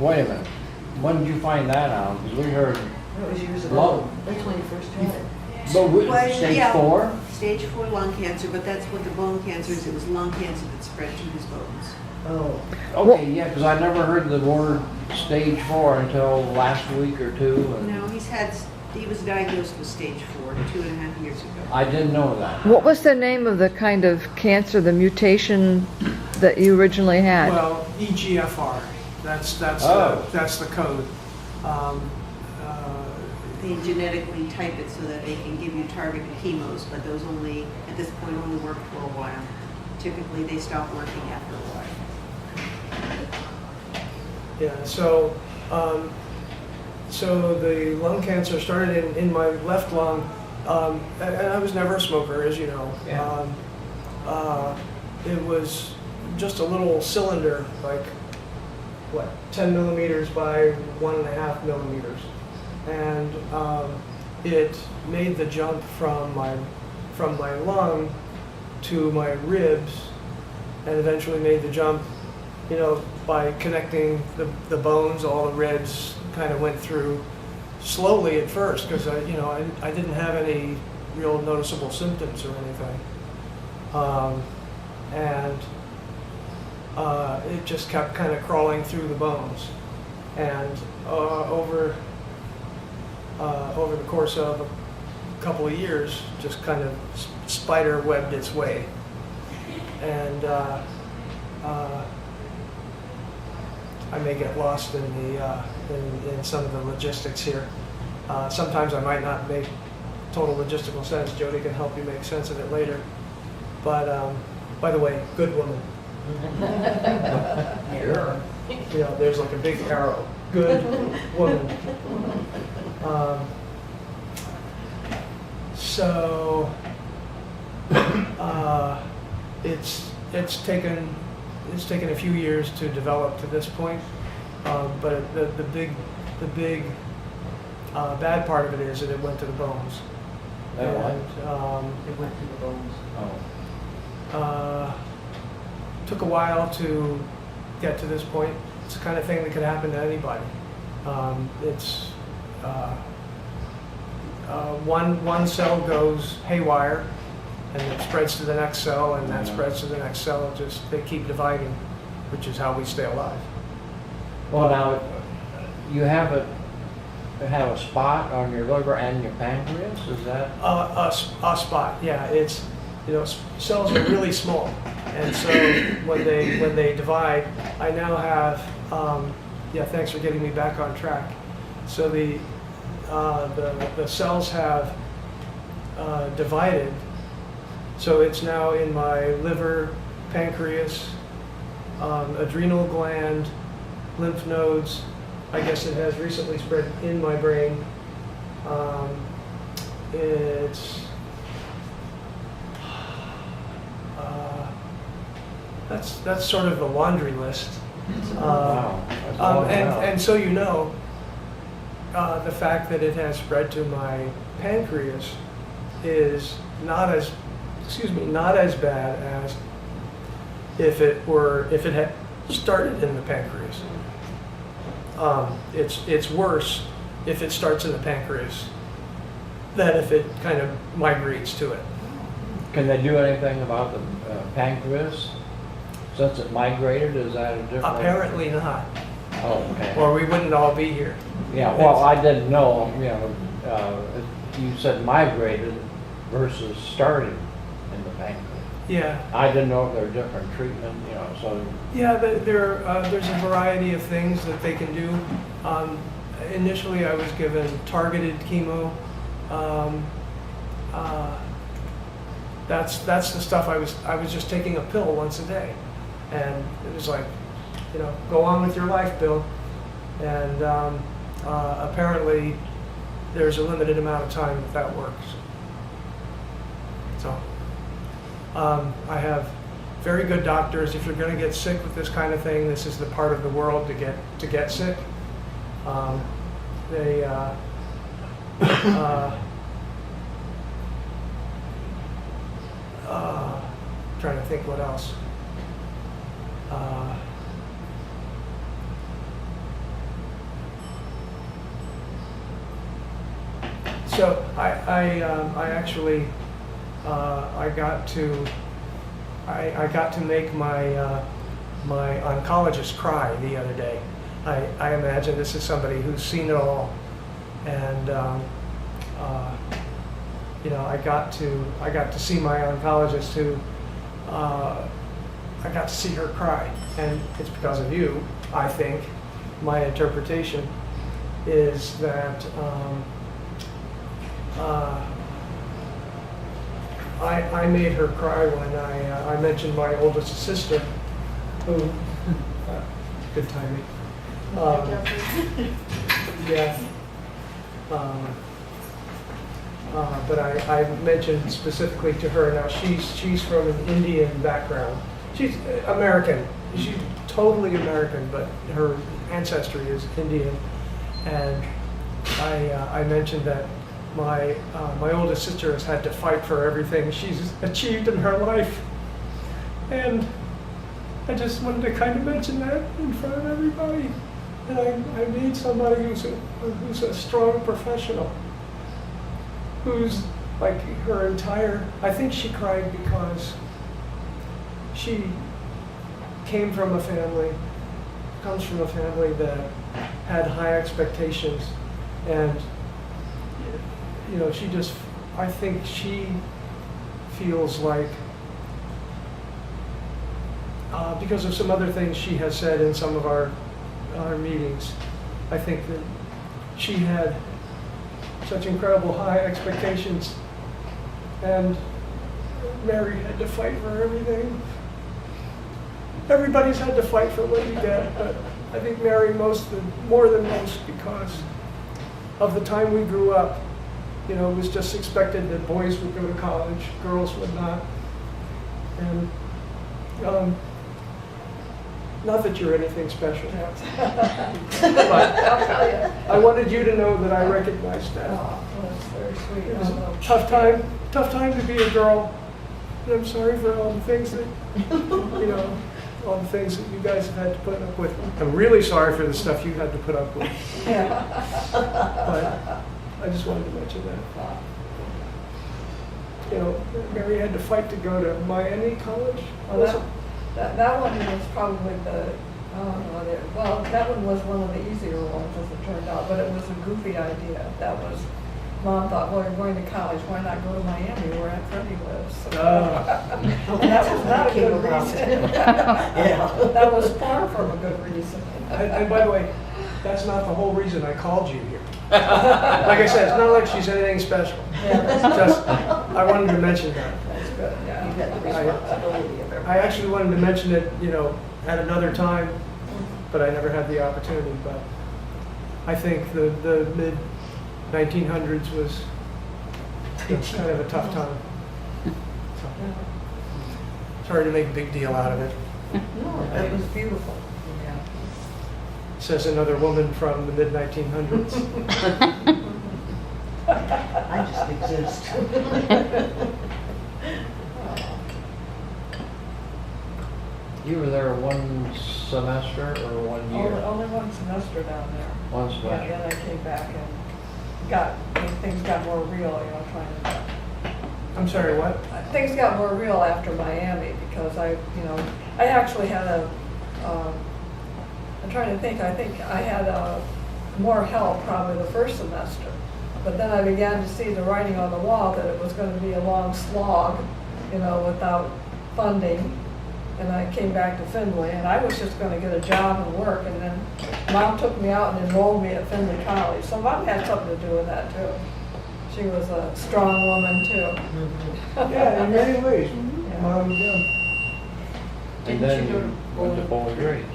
Wait a minute. When did you find that out? Because we heard, That was years Lung. ago. That's when you first had it. but Well, stage yeah. 4? Stage 4 lung cancer, but that's what the bone cancer is. It was lung cancer that spread to his bones. Oh, Okay, yeah, because I never heard the word stage 4 until last week or two. And No, he was diagnosed with stage 4 2.5 years ago. I didn't know that. What was the name of the kind of cancer, the mutation that you originally had? Well, EGFR, that's Oh. the code. They genetically type it so that they can give you targeted chemos, but those only, at this point, only work for a while. Typically, they stop working after a while. Yeah, so the lung cancer started in my left lung, and I was never a smoker, as you know. Yeah. It was just a little cylinder, like, 10 millimeters by 1.5 millimeters. And it made the jump from my lung to my ribs, and eventually made the jump, by connecting the bones. All the ribs kind of went through slowly at first, because I didn't have any real noticeable symptoms or anything, and it just kept kind of crawling through the bones, and over the course of a couple of years, just kind of spider webbed its way. And I may get lost in in some of the logistics here. Sometimes I might not make total logistical sense. Jody can help you make sense of it later. But by the way, good woman. Sure. There's like a big arrow. Good woman. So it's taken a few years to develop to this point, but the big bad part of it is that it went to the bones. That what? it went to the bones. Oh. Took a while to get to this point. It's the kind of thing that could happen to anybody. One cell goes haywire, and it spreads to the next cell, and that spreads to the next cell. They keep dividing, which is how we stay alive. Well, now, you have a spot on your liver and your pancreas, is that? A spot, yeah. It's cells are really small, and so when they divide, I now have. Thanks for getting me back on track. So the cells have divided. So it's now in my liver, pancreas, adrenal gland, lymph nodes. I guess it has recently spread in my brain. That's sort of the laundry list. Wow. That's a long while. And so the fact that it has spread to my pancreas is not as bad as if it had started in the pancreas. It's worse if it starts in the pancreas than if it kind of migrates to it. Can they do anything about the pancreas? Since it migrated, is that a different? Apparently not, Oh, okay. or we wouldn't all be here. Yeah, well, I didn't know, you said migrated versus starting in the pancreas. Yeah. I didn't know if there were different treatment, so. Yeah, there's a variety of things that they can do. Initially, I was given targeted chemo. That's the stuff I was just taking a pill once a day, and it was like, go on with your life, Bill. And apparently, there's a limited amount of time that works. So I have very good doctors. If you're going to get sick with this kind of thing, this is the part of the world to get sick. Trying to think what else. So I actually, I got to make my oncologist cry the other day. I imagine this is somebody who's seen it all, and you know, I got to see my oncologist who, I got to see her cry, and it's because of you. I think my interpretation is that I made her cry when I mentioned my oldest sister, who good timing. Yeah. But I mentioned specifically to her. Now she's from an Indian background. She's American. She's totally American, but her ancestry is Indian. And I mentioned that my oldest sister has had to fight for everything she's achieved in her life, and I just wanted to kind of mention that in front of everybody. And I need somebody who's a strong professional, who's like her entire. I think she cried because she comes from a family that had high expectations, and you know, I think she feels like, because of some other things she has said in some of our meetings, I think that she had such incredible high expectations, and Mary had to fight for everything. Everybody's had to fight for what you get, but I think Mary more than most, because of the time we grew up. You know, it was just expected that boys would go to college, girls would not. And not that you're anything special, but I'll tell you. I wanted you to know that I recognized that. Oh, that's very sweet. It was a tough time to be a girl. And I'm sorry for all the things that, you know, all the things that you guys have had to put up with. I'm really sorry for the stuff you had to put up with. But I just wanted to mention that. You know, Mary had to fight to go to Miami College. Well, that one was probably that one was one of the easier ones as it turned out, but it was a goofy idea. That was, Mom thought, well, you're going to college, why not go to Miami where Aunt Freddie lives? And that was not a good reason. That was far from a good reason. And by the way, that's not the whole reason I called you here. Like I said, it's not like she's anything special. Just, I wanted to mention that. That's good, yeah. You got the responsibility of everything. I actually wanted to mention it, you know, at another time, but I never had the opportunity. But I think the mid 1900s was kind of a tough time. So, sorry to make a big deal out of it. No, it was beautiful. Yeah. Says another woman from the mid 1900s. I just exist. You were there one semester or 1 year? Only one semester down there. One Yeah, semester. then I came back and things got more real, you know, trying to. I'm sorry, what? Things got more real after Miami because I actually had I'm trying to think, I think I had more help probably the first semester. But then I began to see the writing on the wall that it was going to be a long slog, you know, without funding. And I came back to Findlay, and I was just going to get a job and work. And then Mom took me out and enrolled me at Findlay College. So Mom had something to do with that, too. She was a strong woman, too. Yeah, in many ways. Yeah. Mom, yeah. And then you went to Bowling Green.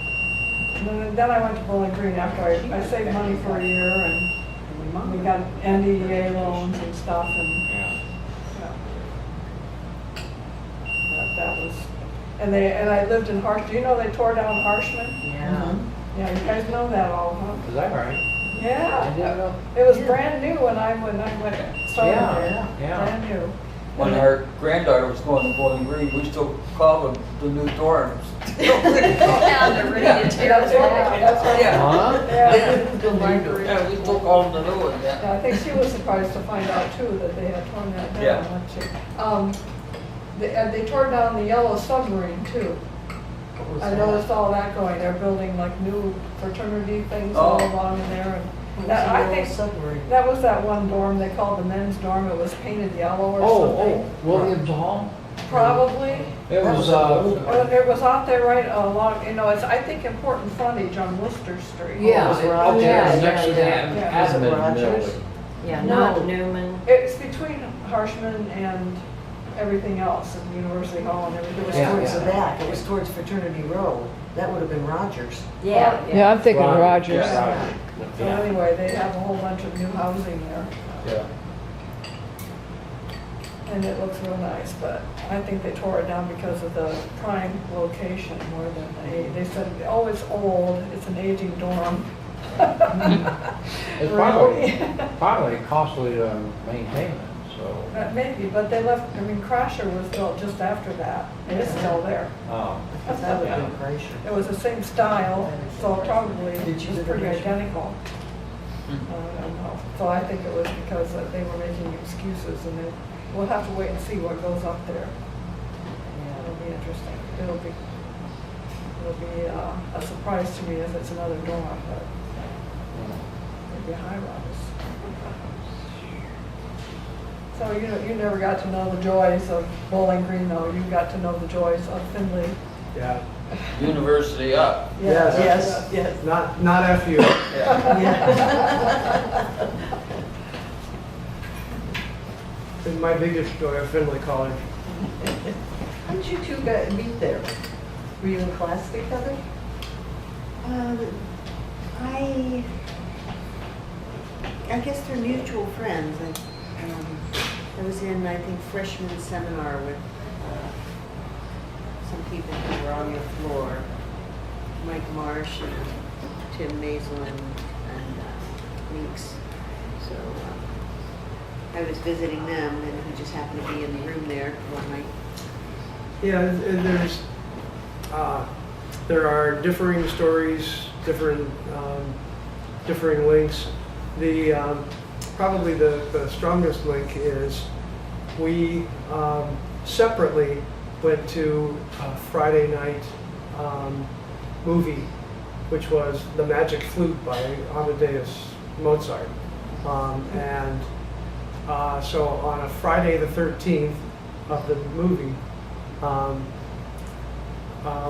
And then I went to Bowling Green after I saved money for a year, and we got NDEA loans and stuff, and Yeah. that was, and I lived in Harsh. Do you know they tore down Harshman? Yeah. Yeah, you guys know that all, huh? Is that right? I Yeah, didn't know. it was brand new when I went started Yeah, there. yeah. Brand new. When our granddaughter was going to Bowling Green, we still call them the new dorms. Yeah, they're ready to tear That's it right, down. that's right. Huh? Yeah. Yeah, we took all the new ones, Yeah, I think she was surprised to find out too that they had torn that down, Yeah. wasn't she? And they tore down the yellow submarine too. I noticed all that going, they're building like new fraternity things all Oh. along in there and. What's That, the I yellow think, submarine? that was that one dorm they called the men's dorm, it was painted yellow or Oh, something. Williams Hall? Probably. It That was, was an old one. It was out there right along, you know, it's, I think, important frontage on Worcester Street. Yeah. okay, Rogers. it was Yeah, next to the yeah, yeah. Was it admin Rogers? building. Yeah, No. not Newman. It's between Harshman and everything else, and University Hall and everything. It was Yeah, towards yeah. the back, it was towards Fraternity Row. That would have been Rogers. Yeah. Yeah, I'm thinking Right. Rogers. Yeah, Yeah. So yeah, anyway, they have a whole bunch of new housing there, yeah. and it looks real nice, but I think they tore it down because of the prime location more than they said, oh, it's old, it's an aging dorm. It's probably costly to maintain it, so, Maybe, but they left, I mean, Crasher was built just after that, and it's still there. oh. That would have been Kreischer. It was the same style, so probably Did you it's do the pretty measurement? identical. I don't know. So I think it was because they were making excuses, and then we'll have to wait and see what goes up there. It'll be interesting. It'll be a surprise to me if it's another dorm, but it'll be a high rise. So you never got to know the joys of Bowling Green, though. You got to know the joys of Findlay. Yeah, University up. Yes. Yes, yes. not FU. Yeah. Yeah. It's my biggest joy of Findlay College. How did you two meet there? Were you in class together? I guess they're mutual friends. I was in, I think, freshman seminar with some people who were on your floor. Mike Marsh and Tim Mazel and Meeks. So I was visiting them and he just happened to be in the room there one night. Yeah, and there are differing stories, different, differing links. Probably the strongest link is we separately went to a Friday night movie, which was The Magic Flute by Amadeus Mozart. So on a Friday the 13th of the movie,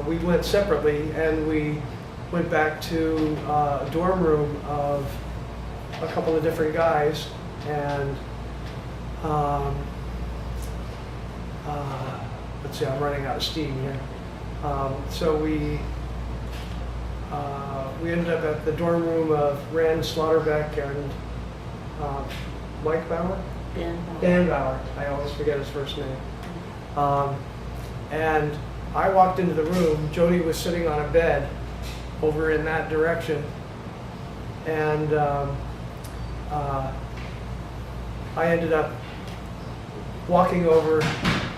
we went separately and we went back to a dorm room of a couple of different guys and let's see, I'm running out of steam here. So we ended up at the dorm room of Rand Slaughterbeck and Mike Bauer? Dan Bauer. I always forget his first name. And I walked into the room. Jody was sitting on a bed over in that direction. And I ended up walking over,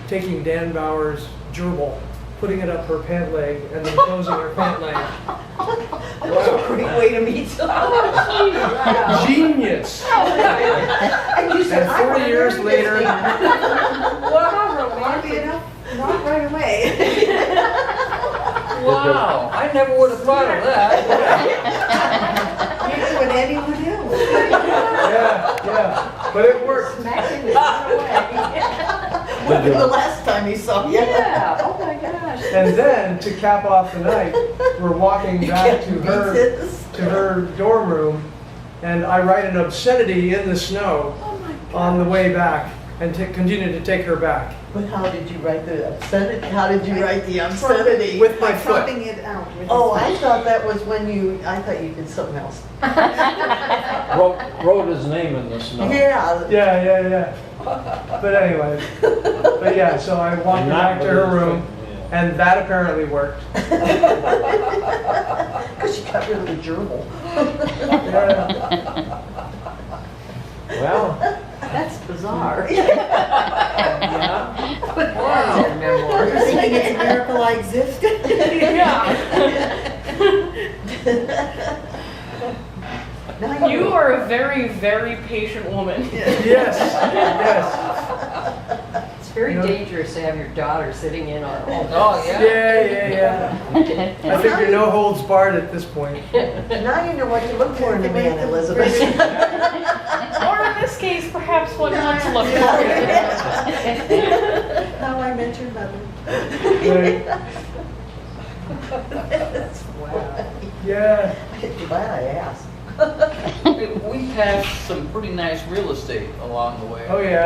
taking Dan Bauer's gerbil, putting it up her pant leg, and then closing her pant leg. That's a great way to meet someone. Genius! And you said, And I 40 wanna years learn later- this thing. Wow, Oddly enough, not right away. Wow, I never would have thought of that. Maybe what Eddie would do. Yeah, but it worked. Smacking it away. The last time he saw you. Yeah, oh my gosh. And then, to cap off the night, we're walking back to her dorm room, and I write an obscenity in the snow on the way back, and continue to take her back But how did you write the obscenity? How did you write the obscenity? with my foot. Chopping it out. with Oh, his I foot. thought that was when I thought you did something else. Wrote his name in the snow. Yeah. Yeah. But anyway, so I walked her back to her room, Yeah. and that apparently worked. Because she got rid of the gerbil. Yeah. Well, That's you bizarre. Wow. You're thinking it's a miracle I exist? Now You are a very, very patient woman. Yes, yes. It's very You know- dangerous to have your daughter sitting in on all Oh, Yeah, yeah. yeah. I figure no holds barred at this point. Now you know what to look for in a man, Elizabeth. Or in this case, perhaps what not to look for. How I met your mother. Right. Wow. Yeah. Glad I asked. We passed some pretty nice real estate along the way. Oh, yeah.